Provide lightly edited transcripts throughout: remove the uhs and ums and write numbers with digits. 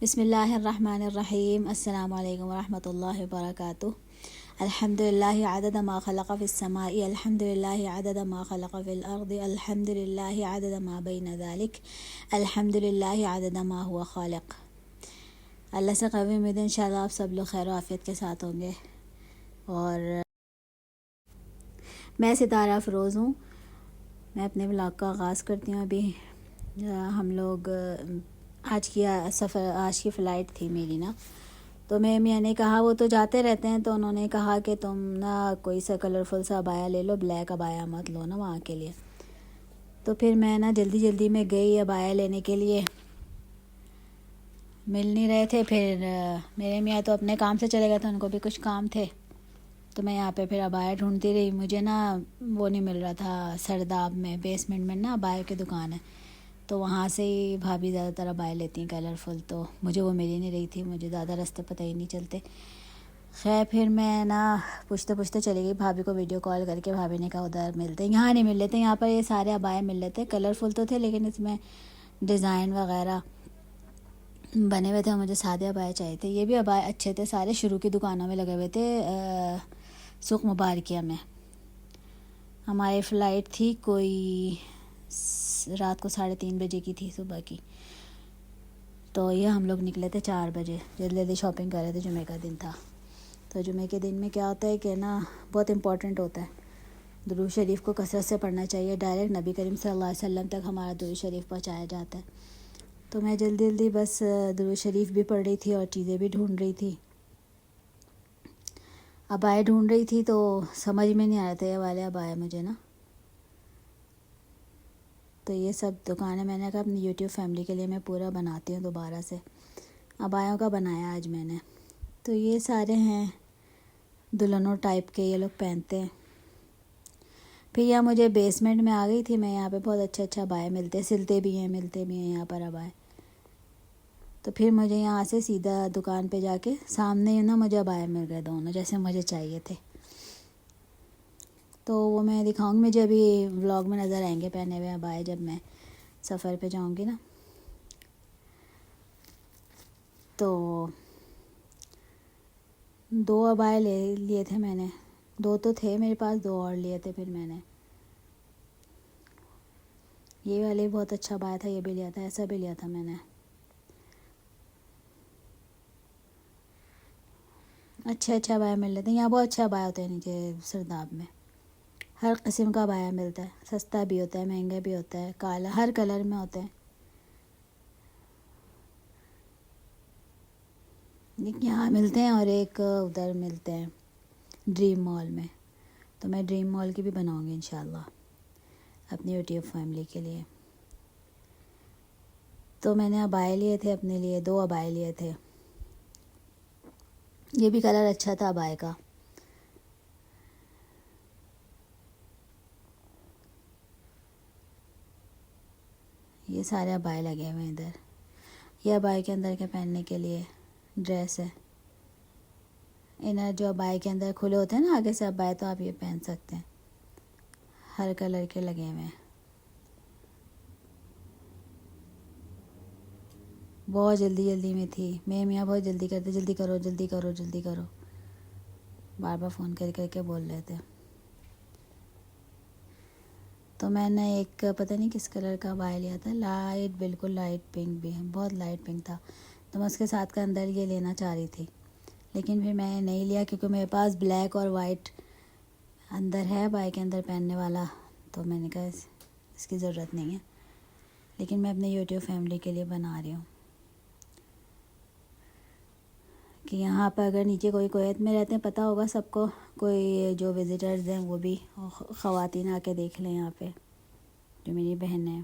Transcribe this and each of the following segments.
بسم اللہ الرحمن الرحیم۔ السلام علیکم ورحمۃ اللہ وبرکاتہ۔ الحمد للہ عدد ما خلق فی السماء، الحمد للہ عدد ما خلق فی الارض، الحمد للہ عدد ما بین ذلک، الحمد للہ عدد ما هو خالق۔ اللہ سے قوی امید ہے انشاءاللہ آپ سب لوگ خیر و عافیت کے ساتھ ہوں گے۔ اور میں ستارہ افروز ہوں، میں اپنے ولاگ کا آغاز کرتی ہوں۔ ابھی ہم لوگ آج کی فلائٹ تھی میری نا، تو میں نے کہا وہ تو جاتے رہتے ہیں، تو انہوں نے کہا کہ تم نا کوئی سا کلرفل سا ابایا لے لو، بلیک ابایا مت لو نا وہاں کے لیے۔ تو پھر میں نا جلدی میں گئی ابایا لینے کے لیے، مل نہیں رہے تھے۔ پھر میرے میاں تو اپنے کام سے چلے گئے تھے، ان کو بھی کچھ کام تھے، تو میں یہاں پہ پھر ابایا ڈھونڈتی رہی۔ مجھے نا وہ نہیں مل رہا تھا، سرداب میں بیسمنٹ میں نا ابایا کی دکان ہے، تو وہاں سے ہی بھابھی زیادہ تر ابائے لیتی ہیں کلرفل، تو مجھے وہ مل ہی نہیں رہی تھی، مجھے زیادہ راستے پتہ ہی نہیں چلتے۔ خیر پھر میں نا پوچھتے چلی گئی بھابھی کو، ویڈیو کال کر کے بھابھی نے کہا ادھر ملتے، یہاں نہیں مل لیتے، یہاں پر یہ سارے ابائے مل لیتے، کلرفل تو تھے لیکن اس میں ڈیزائن وغیرہ بنے ہوئے تھے، مجھے سادے ابائے چاہیے تھے۔ یہ بھی ابائے اچھے تھے، سارے شروع کی دکانوں میں لگے ہوئے تھے سوق مبارکیہ میں۔ ہماری فلائٹ تھی کوئی رات کو 3:30 بجے کی تھی، صبح کی، تو یہ ہم لوگ نکلے تھے 4 بجے، جلدی شاپنگ کر رہے تھے، جمعہ کا دن تھا۔ تو جمعہ کے دن میں کیا ہوتا ہے کہ نا بہت امپورٹنٹ ہوتا ہے، درود شریف کو کثرت سے پڑھنا چاہیے، ڈائریکٹ نبی کریم صلی اللہ علیہ وسلم تک ہمارا درود شریف پہنچایا جاتا ہے۔ تو میں جلدی بس درود شریف بھی پڑھ رہی تھی اور چیزیں بھی ڈھونڈ رہی تھی، ابائے ڈھونڈ رہی تھی، تو سمجھ میں نہیں آ رہے تھے یہ والے ابائے مجھے نا۔ تو یہ سب دکانیں میں نے کہا اپنی یوٹیوب فیملی کے لیے میں پورا بناتی ہوں دوبارہ سے، ابایوں کا بنایا آج میں نے۔ تو یہ سارے ہیں دلہنوں ٹائپ کے، یہ لوگ پہنتے ہیں۔ پھر یہاں مجھے بیسمنٹ میں آ گئی تھی میں، یہاں پہ بہت اچھا ابائے ملتے ملتے بھی ہیں یہاں پر ابائے۔ تو پھر مجھے یہاں سے سیدھا دکان پہ جا کے سامنے نا مجھے ابائے مل گئے دونوں جیسے مجھے چاہیے تھے، تو وہ میں دکھاؤں گی، مجھے ابھی ولاگ میں نظر آئیں گے پہنے ہوئے ابائے جب میں سفر پہ جاؤں گی نا۔ تو 2 ابائے لے لیے تھے میں نے، 2 تو تھے میرے پاس، 2 اور لیے تھے پھر میں نے۔ یہ والے بہت اچھا ابایا تھا، یہ بھی لیا تھا، ایسا بھی لیا تھا میں نے۔ اچھے ابایا مل لیتے ہیں یہاں، بہت اچھا ابایا ہوتا ہے نیچے سرداب میں، ہر قسم کا ابایا ملتا ہے، سستا بھی ہوتا ہے، مہنگا بھی ہوتا ہے، کالا ہر کلر میں ہوتے ہیں۔ ایک یہاں ملتے ہیں اور ایک ادھر ملتے ہیں ڈریم مال میں، تو میں ڈریم مال کی بھی بناؤں گی انشاءاللہ اپنی یوٹیوب فیملی کے لیے۔ تو میں نے ابائے لیے تھے اپنے لیے، 2 ابائے لیے تھے، یہ بھی کلر اچھا تھا ابائے کا۔ یہ سارے ابائے لگے ہوئے ہیں ادھر، یہ ابائے کے اندر کے پہننے کے لیے ڈریس ہے، انر جو ابائے کے اندر کھلے ہوتے ہیں نا آگے سے ابائے، تو آپ یہ پہن سکتے ہیں، ہر کلر کے لگے ہوئے ہیں۔ بہت جلدی میں تھی، میں میاں بہت جلدی کرتے، جلدی کرو، بار بار فون کر کے بول رہے تھے۔ تو میں نے ایک پتہ نہیں کس کلر کا ابایا لیا تھا، بالکل لائٹ پنک بھی ہے، بہت لائٹ پنک تھا، تو میں اس کے ساتھ کا اندر یہ لینا چاہ رہی تھی، لیکن پھر میں نے نہیں لیا کیونکہ میرے پاس بلیک اور وائٹ اندر ہے ابائے کے اندر پہننے والا، تو میں نے کہا اس کی ضرورت نہیں ہے، لیکن میں اپنے یوٹیوب فیملی کے لیے بنا رہی ہوں کہ یہاں پہ اگر نیچے کوئی کویت میں رہتے ہیں، پتہ ہوگا سب کو، کوئی جو وزٹرز ہیں وہ بھی خواتین آ کے دیکھ لیں یہاں پہ، جو میری بہن ہیں۔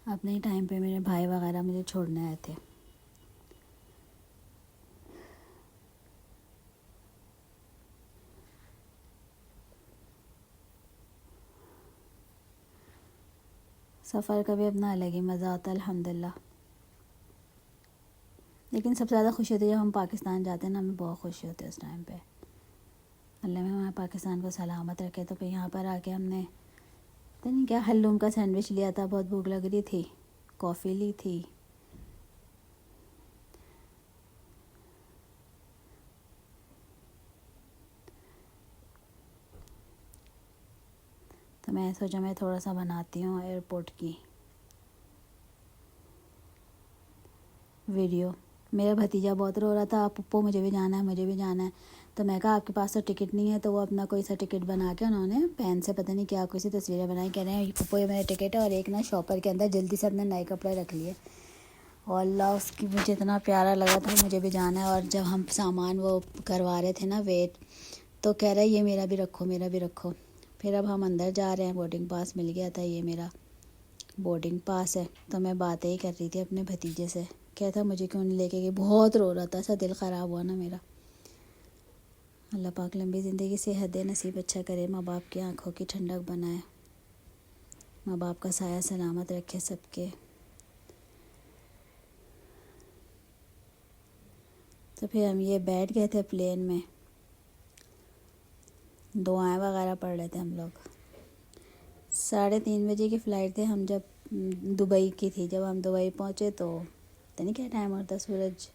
اپنے ہی ٹائم پہ میرے بھائی وغیرہ مجھے چھوڑنے آئے تھے۔ سفر کا بھی اپنا الگ ہی مزہ ہوتا ہے الحمدللہ، لیکن سب سے زیادہ خوشی ہوتی ہے جب ہم پاکستان جاتے ہیں نا، ہمیں بہت خوشی ہوتی ہے اس ٹائم پہ، اللہ میں ہمارے پاکستان کو سلامت رکھے۔ تو پھر یہاں پر آ کے ہم نے پتہ نہیں کیا حلوم کا سینڈوچ لیا تھا، بہت بھوک لگ رہی تھی، کافی لی تھی. تو میں سوچا میں تھوڑا سا بناتی ہوں ایئرپورٹ کی ویڈیو. میرا بھتیجا بہت رو رہا تھا پپو مجھے بھی جانا ہے مجھے بھی جانا ہے. تو میں کہا آپ کے پاس تو ٹکٹ نہیں ہے. تو وہ اپنا کوئی سا ٹکٹ بنا کے انہوں نے پین سے پتہ نہیں کیا کوئی سی تصویریں بنائی. کہہ رہے ہیں پپو یہ میرا ٹکٹ ہے. اور ایک نا شاپر کے اندر جلدی سے اپنے نئے کپڑے رکھ لیے. اور اللہ اس کی مجھے اتنا پیارا لگا تھا مجھے بھی جانا ہے. اور جب ہم سامان وہ کروا رہے تھے نا ویٹ تو کہہ رہا ہے یہ میرا بھی رکھو میرا بھی رکھو. پھر اب ہم اندر جا رہے ہیں. بورڈنگ پاس مل گیا تھا. یہ میرا بورڈنگ پاس ہے. تو میں باتیں ہی کر رہی تھی اپنے بھتیجے سے. کہتا مجھے کیوں نہیں لے کے گئی. بہت رو رہا تھا. ایسا دل خراب ہوا نا میرا. اللہ پاک لمبی زندگی صحت دے نصیب اچھا کرے. ماں باپ کی آنکھوں کی ٹھنڈک بنائے. ماں باپ کا سایہ سلامت رکھے سب کے. تو پھر ہم یہ بیٹھ گئے تھے پلین میں. دعائیں وغیرہ پڑھ رہے تھے ہم لوگ. 3:30 بجے کی فلائٹ تھے. ہم جب دبئی کی تھی. جب ہم دبئی پہنچے تو پتہ نہیں کیا ٹائم ہوتا سورج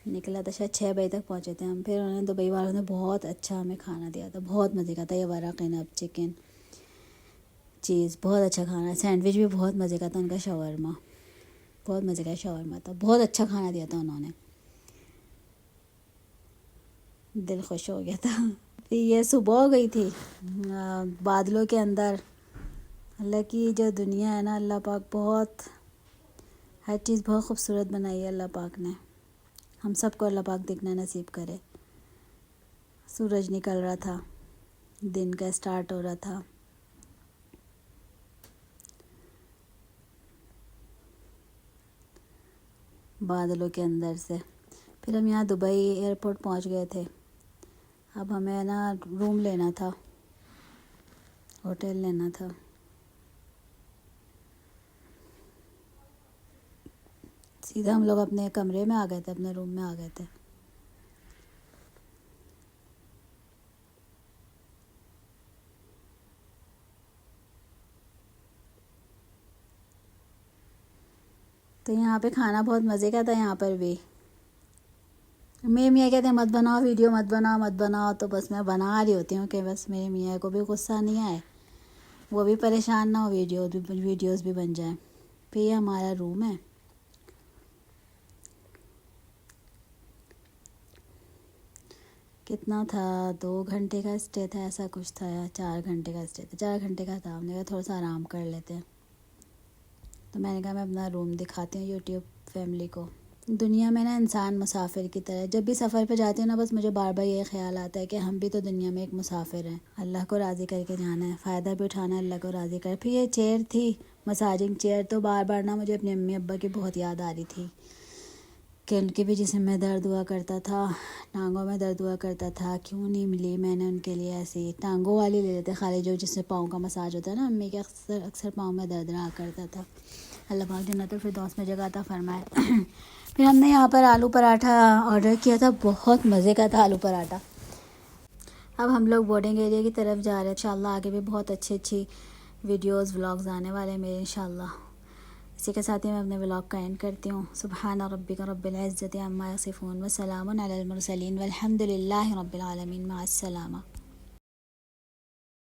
نکلا تھا. شاید 6 بجے تک پہنچے تھے ہم. پھر انہوں نے دبئی والوں نے بہت اچھا ہمیں کھانا دیا تھا. بہت مزے کا تھا. یہ ورق عنب چکن چیز بہت اچھا کھانا. سینڈوچ بھی بہت مزے کا تھا. ان کا شاورما بہت مزے کا شاورما تھا. بہت اچھا کھانا دیا تھا انہوں نے. دل خوش ہو گیا تھا. پھر یہ صبح ہو گئی تھی بادلوں کے اندر. اللہ کی جو دنیا ہے نا اللہ پاک بہت ہر چیز بہت خوبصورت بنائی ہے اللہ پاک نے. ہم سب کو اللہ پاک دیکھنا نصیب کرے. سورج نکل رہا تھا. دن کا سٹارٹ ہو رہا تھا. بادلوں کے اندر سے. پھر ہم یہاں دبئی ایئرپورٹ پہنچ گئے تھے. اب ہمیں نا روم لینا تھا. ہوٹل لینا تھا. سیدھا ہم لوگ اپنے کمرے میں آ گئے تھے. اپنے روم میں آ گئے تھے. تو یہاں پہ کھانا بہت مزے کا تھا. یہاں پر بھی میرے میاں کہتے ہیں مت بناؤ ویڈیو مت بناؤ مت بناؤ. تو بس میں بنا رہی ہوتی ہوں کہ بس میرے میاں کو بھی غصہ نہیں آئے وہ بھی پریشان نہ ہو ویڈیوز بھی بن جائیں. پھر یہ ہمارا روم ہے. کتنا تھا 2 گھنٹے کا اسٹے تھا ایسا کچھ تھا. یا 4 گھنٹے کا اسٹے تھا. 4 گھنٹے کا تھا. ہم نے کہا تھوڑا سا آرام کر لیتے ہیں. تو میں نے کہا میں اپنا روم دکھاتی ہوں یوٹیوب فیملی کو. دنیا میں نا انسان مسافر کی طرح. جب بھی سفر پہ جاتی ہوں نا بس مجھے بار بار یہ خیال آتا ہے کہ ہم بھی تو دنیا میں ایک مسافر ہیں. اللہ کو راضی کر کے جانا ہے. فائدہ بھی اٹھانا ہے. اللہ کو راضی کر. پھر یہ چیئر تھی مساجنگ چیئر. تو بار بار نا مجھے اپنے امی ابا کی بہت یاد آ رہی تھی کہ ان کے بھی جسم میں درد ہوا کرتا تھا. ٹانگوں میں درد ہوا کرتا تھا. کیوں نہیں ملی میں نے ان کے لیے ایسی ٹانگوں والی لے لیتے خالی جو جس سے پاؤں کا مساج ہوتا ہے نا. امی کے اکثر پاؤں میں درد رہا کرتا تھا. اللہ پاک جنت الفردوس میں جگہ عطا فرمائے. پھر ہم نے یہاں پر آلو پراٹھا آرڈر کیا تھا. بہت مزے کا تھا آلو پراٹھا. اب ہم لوگ بورڈنگ ایریا کی طرف جا رہے ہیں. انشاءاللہ آگے بھی بہت اچھی ویڈیوز ولاگز آنے والے ہیں میرے انشاءاللہ. اسی کے ساتھ ہی میں اپنے ولاگ کا اینڈ کرتی ہوں. سبحان ربک رب العزت عما یصفون وسلام علی المرسلین والحمد للہ رب العالمین. مع السلامہ.